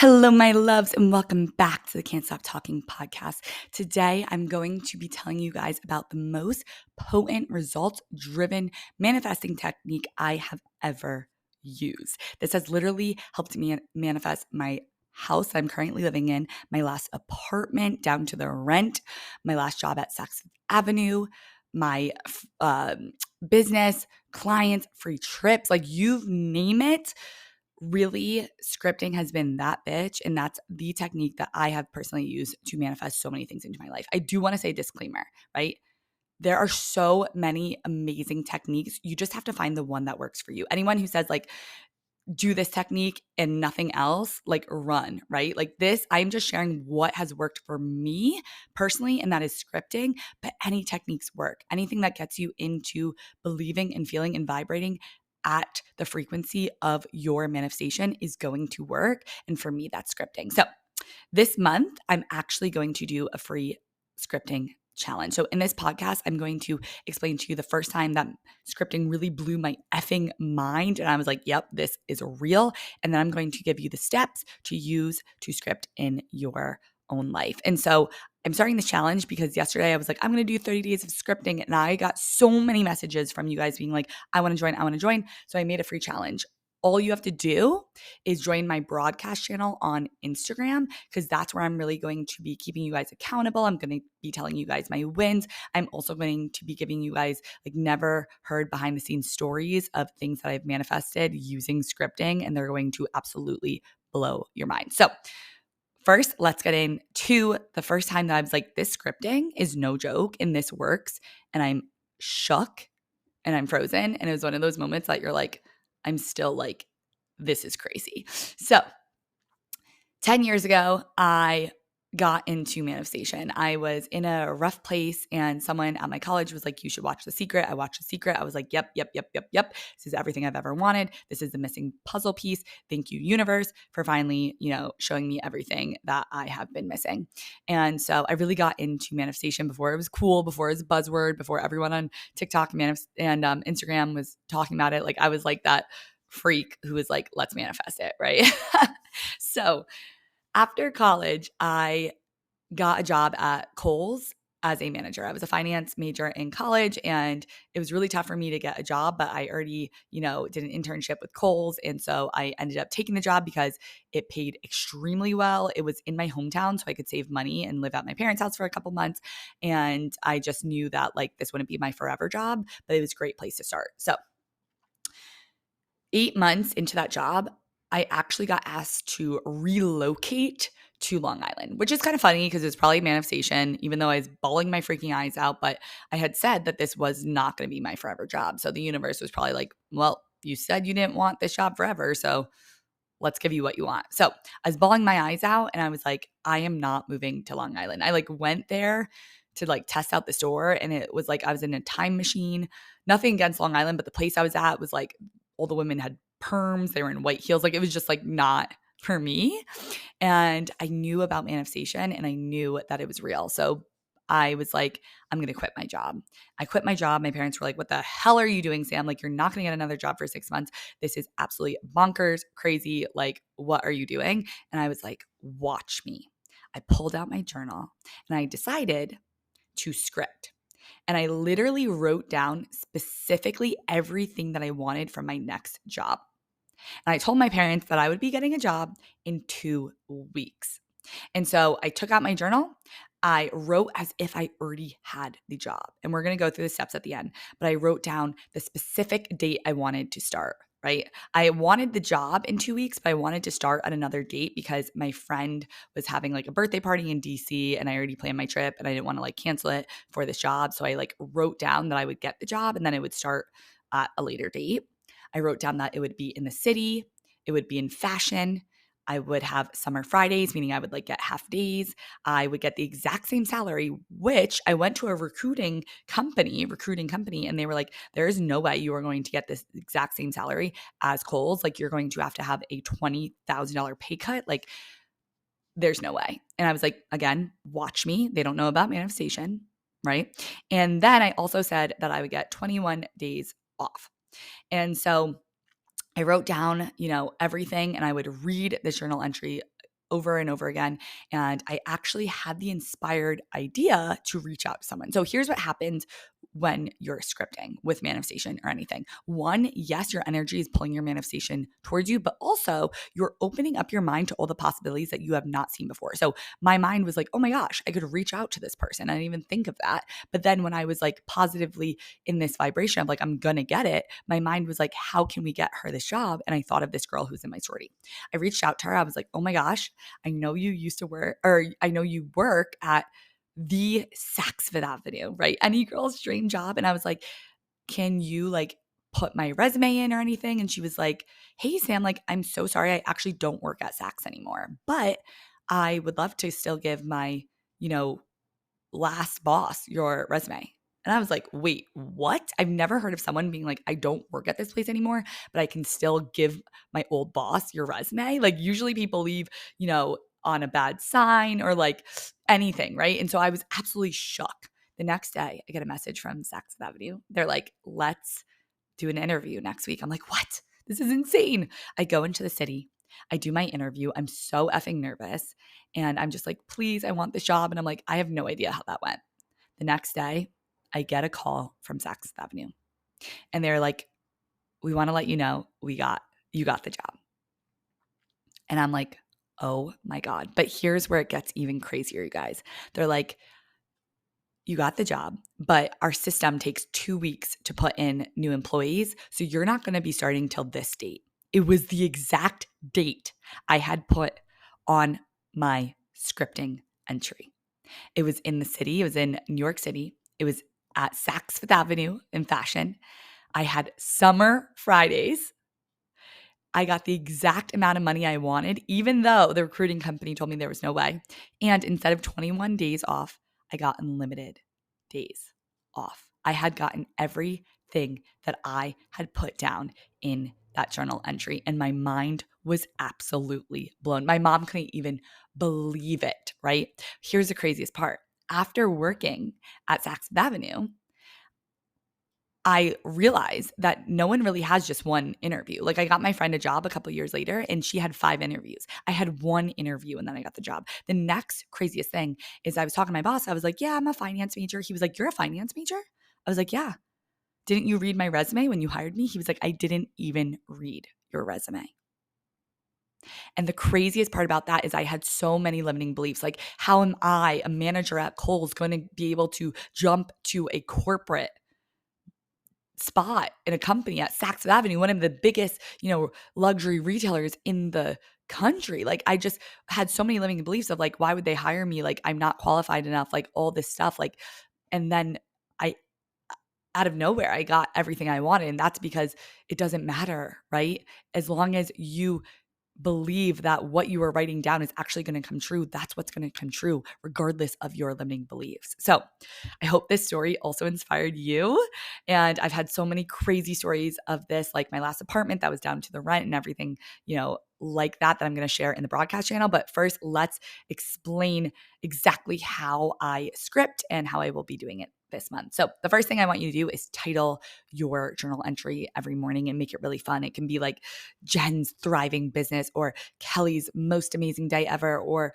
Hello, my loves, and welcome back to the Can't Stop Talking podcast. Today, I'm going to be telling you guys about the most potent, results-driven manifesting technique I have ever used. This has literally helped me manifest my house that I'm currently living in, my last apartment down to the rent, my last job at Saks Fifth Avenue, my business, clients, free trips, like you name it. Really, scripting has been that bitch, and that's the technique that I have personally used to manifest so many things into my life. I do want to say disclaimer, right? There are so many amazing techniques. You just have to find the one that works for you. Anyone who says like do this technique and nothing else, like run, right? Like this, I'm just sharing what has worked for me personally, and that is scripting, but any techniques work. Anything that gets you into believing and feeling and vibrating at the frequency of your manifestation is going to work. And for me, that's scripting. So this month, I'm actually going to do a free scripting challenge. So in this podcast, I'm going to explain to you the first time that scripting really blew my effing mind. And I was like, yep, this is real. And then I'm going to give you the steps to use to script in your own life. And so I'm starting this challenge because yesterday I was like, I'm going to do 30 days of scripting. And I got so many messages from you guys being like, I want to join, I want to join. So I made a free challenge. All you have to do is join my broadcast channel on Instagram, because that's where I'm really going to be keeping you guys accountable. I'm going to be telling you guys my wins. I'm also going to be giving you guys like never heard behind the scenes stories of things that I've manifested using scripting, and they're going to absolutely blow your mind. So first, let's get into the first time that I was like, this scripting is no joke and this works. And I'm shook and I'm frozen. And it was one of those moments that you're like, I'm still like, this is crazy. So 10 years ago, I got into manifestation. I was in a rough place and someone at my college was like, you should watch The Secret. I watched The Secret. I was like, yep. This is everything I've ever wanted. This is the missing puzzle piece. Thank you, universe, for finally, showing me everything that I have been missing. And so I really got into manifestation before it was cool, before it was a buzzword, before everyone on TikTok and Instagram was talking about it. Like I was like that freak who was like, let's manifest it, right? So after college, I got a job at Kohl's as a manager. I was a finance major in college, and it was really tough for me to get a job, but I already, did an internship with Kohl's. And so I ended up taking the job because it paid extremely well. It was in my hometown, so I could save money and live at my parents' house for a couple months. And I just knew that like this wouldn't be my forever job, but it was a great place to start. So 8 months into that job, I actually got asked to relocate to Long Island, which is kind of funny because it's probably manifestation, even though I was bawling my freaking eyes out. But I had said that this was not going to be my forever job. So the universe was probably like, well, you said you didn't want this job forever. So let's give you what you want. So I was bawling my eyes out and I was like, I am not moving to Long Island. I like went there to like test out the store, and it was like I was in a time machine. Nothing against Long Island, but the place I was at was like all the women had perms, they were in white heels. Like it was just like not for me. And I knew about manifestation and I knew that it was real. So I was like, I'm going to quit my job. I quit my job. My parents were like, what the hell are you doing, Sam? Like, you're not going to get another job for 6 months. This is absolutely bonkers, crazy. Like, what are you doing? And I was like, watch me. I pulled out my journal and I decided to script. And I literally wrote down specifically everything that I wanted from my next job. And I told my parents that I would be getting a job in 2 weeks. And so I took out my journal. I wrote as if I already had the job. And we're going to go through the steps at the end. But I wrote down the specific date I wanted to start, right? I wanted the job in 2 weeks, but I wanted to start at another date because my friend was having like a birthday party in DC and I already planned my trip and I didn't want to like cancel it for this job. So I like wrote down that I would get the job and then it would start at a later date. I wrote down that it would be in the city, it would be in fashion. I would have summer Fridays, meaning I would like get half days. I would get the exact same salary, which I went to a recruiting company, and they were like, there is no way you are going to get this exact same salary as Kohl's. Like you're going to have a $20,000 pay cut. Like there's no way. And I was like, again, watch me. They don't know about manifestation, right? And then I also said that I would get 21 days off. And so I wrote down, everything, and I would read the journal entry over and over again. And I actually had the inspired idea to reach out to someone. So here's what happens when you're scripting with manifestation or anything. One, yes, your energy is pulling your manifestation towards you, but also you're opening up your mind to all the possibilities that you have not seen before. So my mind was like, oh my gosh, I could reach out to this person. I didn't even think of that. But then when I was like positively in this vibration of like, I'm going to get it, my mind was like, how can we get her this job? And I thought of this girl who's in my sorority. I reached out to her. I was like, oh my gosh, I know you used to work, or I know you work at the Saks Fifth Avenue, right? Any girl's dream job. And I was like, can you like put my resume in or anything? And she was like, hey, Sam, like, I'm so sorry. I actually don't work at Saks anymore, but I would love to still give my, last boss your resume. And I was like, wait, what? I've never heard of someone being like, I don't work at this place anymore, but I can still give my old boss your resume. Like, usually people leave, on a bad sign or like anything, right? And so I was absolutely shook. The next day, I get a message from Saks Fifth Avenue. They're like, let's do an interview next week. I'm like, what? This is insane. I go into the city. I do my interview. I'm so effing nervous. And I'm just like, please, I want this job. And I'm like, I have no idea how that went. The next day, I get a call from Saks Fifth Avenue. And they're like, we want to let you know you got the job. And I'm like, oh my God. But here's where it gets even crazier, you guys. They're like, you got the job, but our system takes 2 weeks to put in new employees. So you're not going to be starting till this date. It was the exact date I had put on my scripting entry. It was in the city. It was in New York City. It was at Saks Fifth Avenue in fashion. I had summer Fridays. I got the exact amount of money I wanted, even though the recruiting company told me there was no way. And instead of 21 days off, I got unlimited days off. I had gotten everything that I had put down in that journal entry, and my mind was absolutely blown. My mom couldn't even believe it, right? Here's the craziest part. After working at Saks Fifth Avenue, I realized that no one really has just one interview. Like, I got my friend a job a couple years later and she had 5 interviews. I had 1 interview and then I got the job. The next craziest thing is I was talking to my boss. I was like, yeah, I'm a finance major. He was like, you're a finance major? I was like, yeah. Didn't you read my resume when you hired me? He was like, I didn't even read your resume. And the craziest part about that is I had so many limiting beliefs. Like, how am I, a manager at Kohl's, going to be able to jump to a corporate spot in a company at Saks Fifth Avenue, one of the biggest, luxury retailers in the country? Like, I just had so many limiting beliefs of like, why would they hire me? Like, I'm not qualified enough, like all this stuff. Like, and then I, out of nowhere, I got everything I wanted. And that's because it doesn't matter, right? As long as you believe that what you are writing down is actually going to come true, that's what's going to come true, regardless of your limiting beliefs. So I hope this story also inspired you. And I've had so many crazy stories of this, like my last apartment that was down to the rent and everything, like that I'm going to share in the broadcast channel. But first, let's explain exactly how I script and how I will be doing it this month. So the first thing I want you to do is title your journal entry every morning and make it really fun. It can be like Jen's thriving business, or Kelly's most amazing day ever, or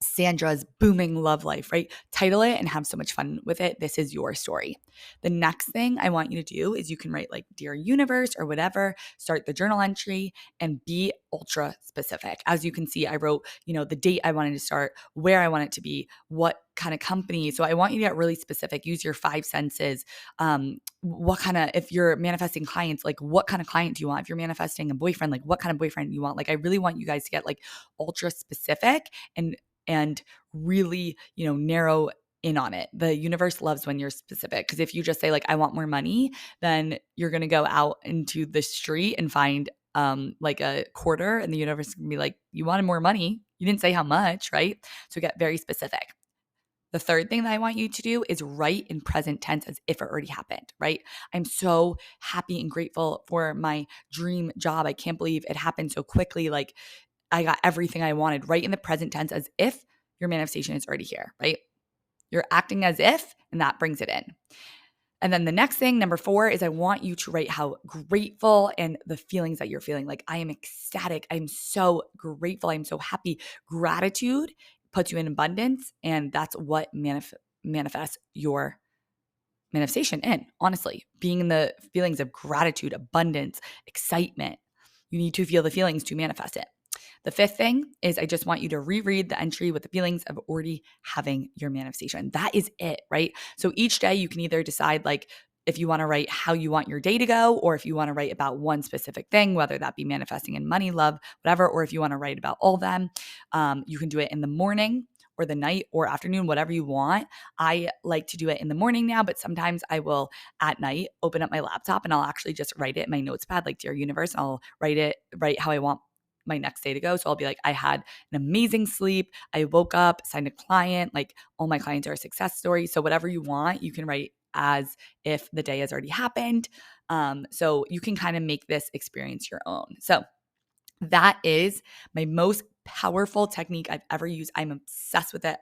Sandra's booming love life, right? Title it and have so much fun with it. This is your story. The next thing I want you to do is you can write like Dear Universe or whatever, start the journal entry and be ultra specific. As you can see, I wrote, the date I wanted to start, where I want it to be, what kind of company. So I want you to get really specific. Use your 5 senses. If you're manifesting clients, like what kind of client do you want? If you're manifesting a boyfriend, like what kind of boyfriend you want? Like, I really want you guys to get like ultra specific and really, narrow in on it. The universe loves when you're specific, because if you just say like, I want more money, then you're going to go out into the street and find like a quarter, and the universe is going to be like, you wanted more money. You didn't say how much, right? So get very specific. The third thing that I want you to do is write in present tense as if it already happened, right? I'm so happy and grateful for my dream job. I can't believe it happened so quickly. Like, I got everything I wanted. Right in the present tense as if your manifestation is already here, right? You're acting as if, and that brings it in. And then the next thing, number 4, is I want you to write how grateful and the feelings that you're feeling. Like, I am ecstatic. I'm so grateful. I'm so happy. Gratitude puts you in abundance, and that's what manifests your manifestation in, honestly. Being in the feelings of gratitude, abundance, excitement. You need to feel the feelings to manifest it. The 5th thing is I just want you to reread the entry with the feelings of already having your manifestation. That is it, right? So each day you can either decide like if you want to write how you want your day to go, or if you want to write about one specific thing, whether that be manifesting in money, love, whatever, or if you want to write about all of them. You can do it in the morning or the night or afternoon, whatever you want. I like to do it in the morning now, but sometimes I will at night open up my laptop and I'll actually just write it in my notes pad, like Dear Universe, and I'll write how I want my next day to go. So I'll be like, I had an amazing sleep. I woke up, signed a client, like all my clients are a success story. So whatever you want, you can write as if the day has already happened. So you can kind of make this experience your own. So that is my most powerful technique I've ever used. I'm obsessed with it.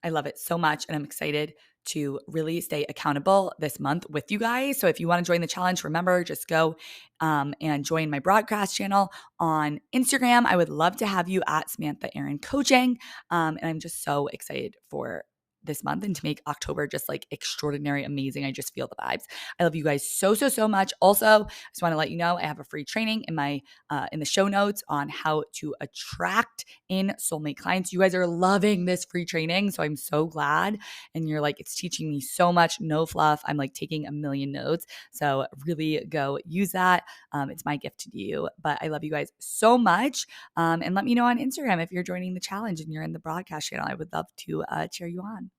I love it so much, and I'm excited to really stay accountable this month with you guys. So if you want to join the challenge, remember, just go and join my broadcast channel on Instagram. I would love to have you at Samantha Aaron Coaching. And I'm just so excited for this month and to make October just like extraordinary, amazing. I just feel the vibes. I love you guys so, so, so much. Also, I just want to let you know I have a free training in the show notes on how to attract in soulmate clients. You guys are loving this free training, so I'm so glad. And you're like, it's teaching me so much, no fluff. I'm like taking a million notes. So really go use that. It's my gift to you. But I love you guys so much. And let me know on Instagram if you're joining the challenge and you're in the broadcast channel. I would love to cheer you on.